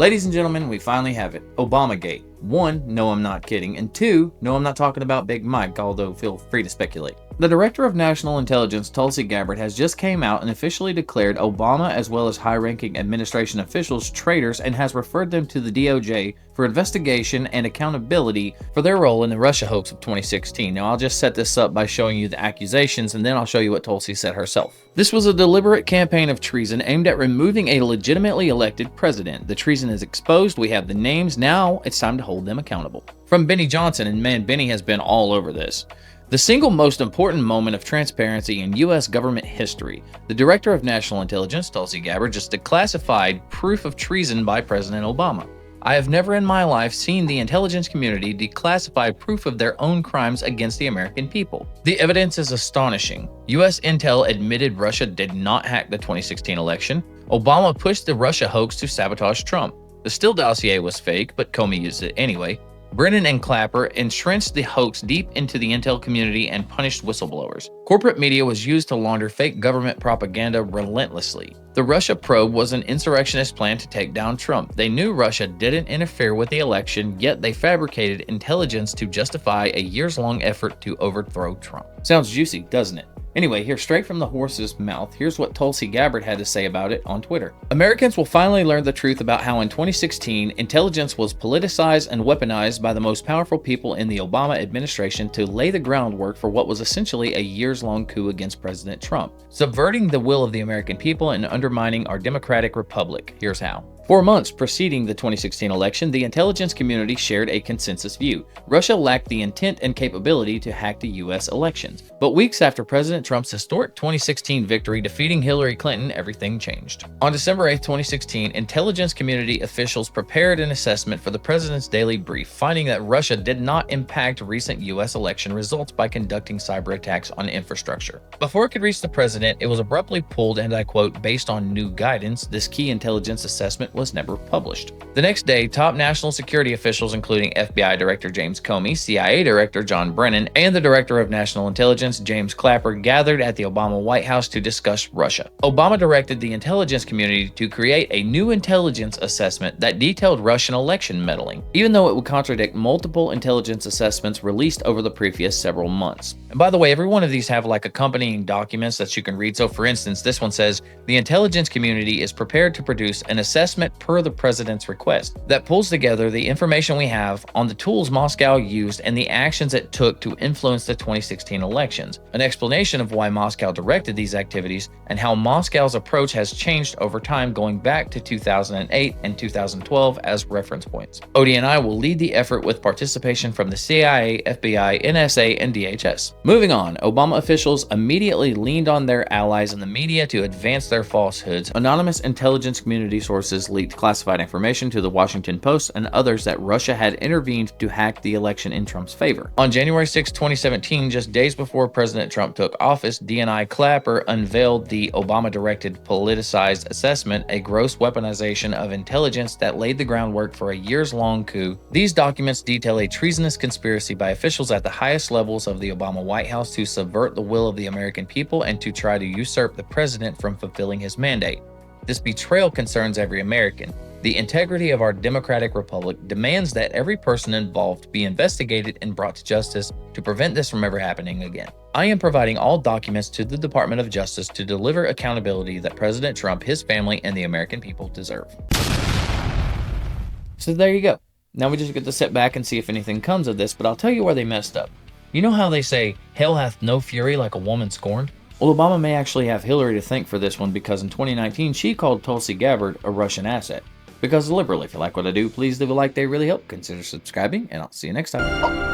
Ladies and gentlemen, we finally have it. ObamaGATE. 1, no I'm not kidding, and 2, no I'm not talking about Big Mike, although feel free to speculate. The Director of National Intelligence, Tulsi Gabbard, has just came out and officially declared Obama as well as high-ranking administration officials traitors and has referred them to the DOJ for investigation and accountability for their role in the Russia hoax of 2016. Now I'll just set this up by showing you the accusations and then I'll show you what Tulsi said herself. This was a deliberate campaign of treason aimed at removing a legitimately elected president. The treason is exposed, we have the names, now it's time to hold them accountable. From Benny Johnson, and man, Benny has been all over this. The single most important moment of transparency in U.S. government history. The Director of National Intelligence, Tulsi Gabbard, just declassified proof of treason by President Obama. I have never in my life seen the intelligence community declassify proof of their own crimes against the American people. The evidence is astonishing. U.S. intel admitted Russia did not hack the 2016 election. Obama pushed the Russia hoax to sabotage Trump. The Steele dossier was fake, but Comey used it anyway. Brennan and Clapper entrenched the hoax deep into the intel community and punished whistleblowers. Corporate media was used to launder fake government propaganda relentlessly. The Russia probe was an insurrectionist plan to take down Trump. They knew Russia didn't interfere with the election, yet they fabricated intelligence to justify a years-long effort to overthrow Trump. Sounds juicy, doesn't it? Anyway, here straight from the horse's mouth, here's what Tulsi Gabbard had to say about it on Twitter. Americans will finally learn the truth about how in 2016, intelligence was politicized and weaponized by the most powerful people in the Obama administration to lay the groundwork for what was essentially a years-long coup against President Trump, subverting the will of the American people and undermining our democratic republic. Here's how. 4 months preceding the 2016 election, the intelligence community shared a consensus view. Russia lacked the intent and capability to hack the U.S. elections. But weeks after President Trump's historic 2016 victory defeating Hillary Clinton, everything changed. On December 8, 2016, intelligence community officials prepared an assessment for the president's daily brief, finding that Russia did not impact recent U.S. election results by conducting cyber attacks on infrastructure. Before it could reach the president, it was abruptly pulled, and I quote, based on new guidance. This key intelligence assessment was never published. The next day, top national security officials including FBI Director James Comey, CIA Director John Brennan, and the Director of National Intelligence James Clapper gathered at the Obama White House to discuss Russia. Obama directed the intelligence community to create a new intelligence assessment that detailed Russian election meddling, even though it would contradict multiple intelligence assessments released over the previous several months. And by the way, every one of these have like accompanying documents that you can read. So for instance, this one says, the intelligence community is prepared to produce an assessment per the president's request that pulls together the information we have on the tools Moscow used and the actions it took to influence the 2016 elections, an explanation of why Moscow directed these activities and how Moscow's approach has changed over time going back to 2008 and 2012 as reference points. ODNI will lead the effort with participation from the CIA, FBI, NSA, and DHS. Moving on, Obama officials immediately leaned on their allies in the media to advance their falsehoods. Anonymous intelligence community sources leaked classified information to the Washington Post and others that Russia had intervened to hack the election in Trump's favor. On January 6, 2017, just days before President Trump took office, DNI Clapper unveiled the Obama-directed politicized assessment, a gross weaponization of intelligence that laid the groundwork for a years-long coup. These documents detail a treasonous conspiracy by officials at the highest levels of the Obama White House to subvert the will of the American people and to try to usurp the president from fulfilling his mandate. This betrayal concerns every American. The integrity of our democratic republic demands that every person involved be investigated and brought to justice to prevent this from ever happening again. I am providing all documents to the Department of Justice to deliver accountability that President Trump, his family, and the American people deserve. So there you go. Now we just get to sit back and see if anything comes of this, but I'll tell you where they messed up. You know how they say, hell hath no fury like a woman scorned? Well, Obama may actually have Hillary to thank for this one because in 2019, she called Tulsi Gabbard a Russian asset. Because liberal, if you like what I do, please leave a like, they really help. Consider subscribing, and I'll see you next time.